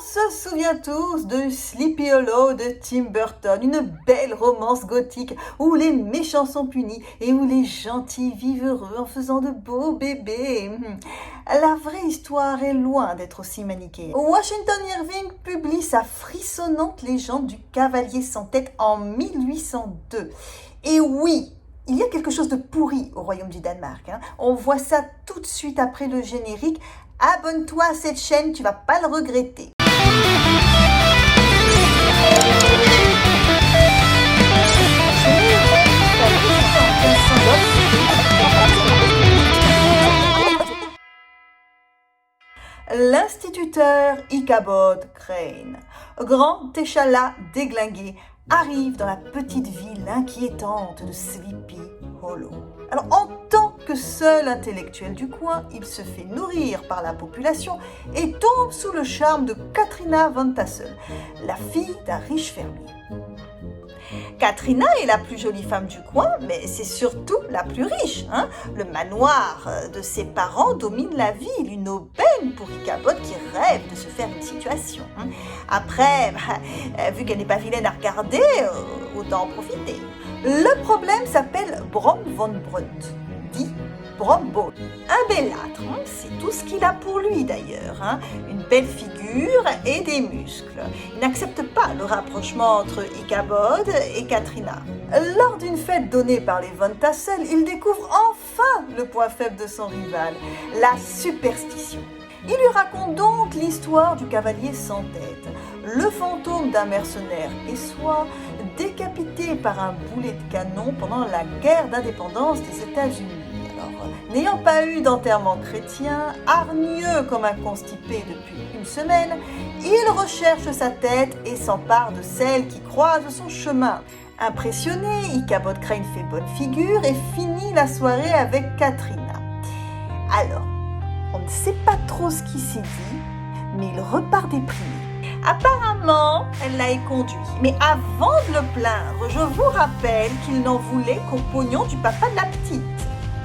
se souvient tous de Sleepy Hollow de Tim Burton, une belle romance gothique où les méchants sont punis et où les gentils vivent heureux en faisant de beaux bébés. La vraie histoire est loin d'être aussi manichéenne. Washington Irving publie sa frissonnante légende du cavalier sans tête en 1802. Et oui, il y a quelque chose de pourri au royaume du Danemark. On voit ça tout de suite après le générique. Abonne-toi à cette chaîne, tu vas pas le regretter. L'instituteur Ichabod Crane, grand échalas déglingué, arrive dans la petite ville inquiétante de Sleepy Hollow. Alors, en tant que seul intellectuel du coin, il se fait nourrir par la population et tombe sous le charme de Katrina van Tassel, la fille d'un riche fermier. Katrina est la plus jolie femme du coin, mais c'est surtout la plus riche. Le manoir de ses parents domine la ville, une aubaine pour Ichabod qui rêve de se faire une situation. Après, vu qu'elle n'est pas vilaine à regarder, autant en profiter. Le problème s'appelle Brom von Brunt, dit Brom Bones. Un bellâtre, c'est tout ce qu'il a pour lui d'ailleurs. Une belle figure et des muscles. Il n'accepte pas le rapprochement entre Ichabod et Katrina. Lors d'une fête donnée par les Van Tassel, il découvre enfin le point faible de son rival, la superstition. Il lui raconte donc l'histoire du cavalier sans tête, le fantôme d'un mercenaire essois décapité par un boulet de canon pendant la guerre d'indépendance des États-Unis. N'ayant pas eu d'enterrement chrétien, hargneux comme un constipé depuis une semaine, il recherche sa tête et s'empare de celle qui croise son chemin. Impressionné, Ichabod Crane fait bonne figure et finit la soirée avec Katrina. Alors, on ne sait pas trop ce qui s'est dit, mais il repart déprimé. Apparemment, elle l'a éconduit. Mais avant de le plaindre, je vous rappelle qu'il n'en voulait qu'au pognon du papa de la petite.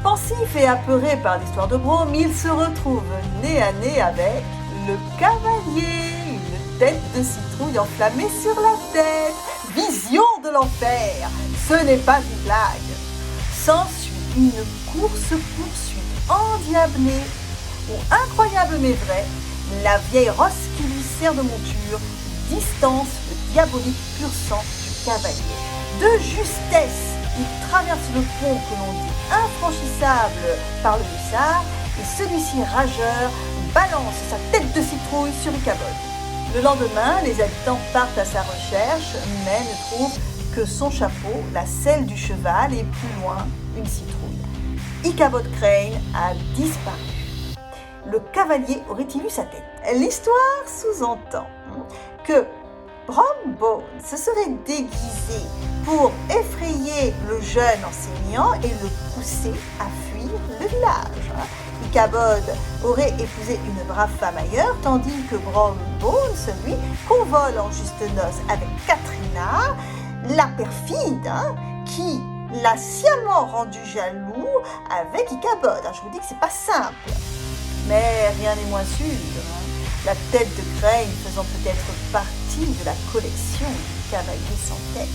Pensif et apeuré par l'histoire de Brom, il se retrouve nez à nez avec le cavalier, une tête de citrouille enflammée sur la tête. Vision de l'enfer, ce n'est pas une blague. S'ensuit une course-poursuite endiablée où, incroyable mais vrai, la vieille rosse qui lui sert de monture distance le diabolique pur sang du cavalier. De justesse, il traverse le pont que l'on dit infranchissable par le hussard et celui-ci rageur balance sa tête de citrouille sur Ichabod. Le lendemain, les habitants partent à sa recherche mais ne trouvent que son chapeau, la selle du cheval et plus loin, une citrouille. Ichabod Crane a disparu. Le cavalier aurait-il eu sa tête? L'histoire sous-entend que Brom Bones se serait déguisé pour effrayer le jeune enseignant et le pousser à fuir le village. Ichabod aurait épousé une brave femme ailleurs, tandis que Brom Bones, lui, convole en juste noces avec Katrina, la perfide, qui l'a sciemment rendu jaloux avec Ichabod. Je vous dis que c'est pas simple. Mais rien n'est moins sûr. La tête de Crane faisant peut-être partie de la collection du cavalier sans tête.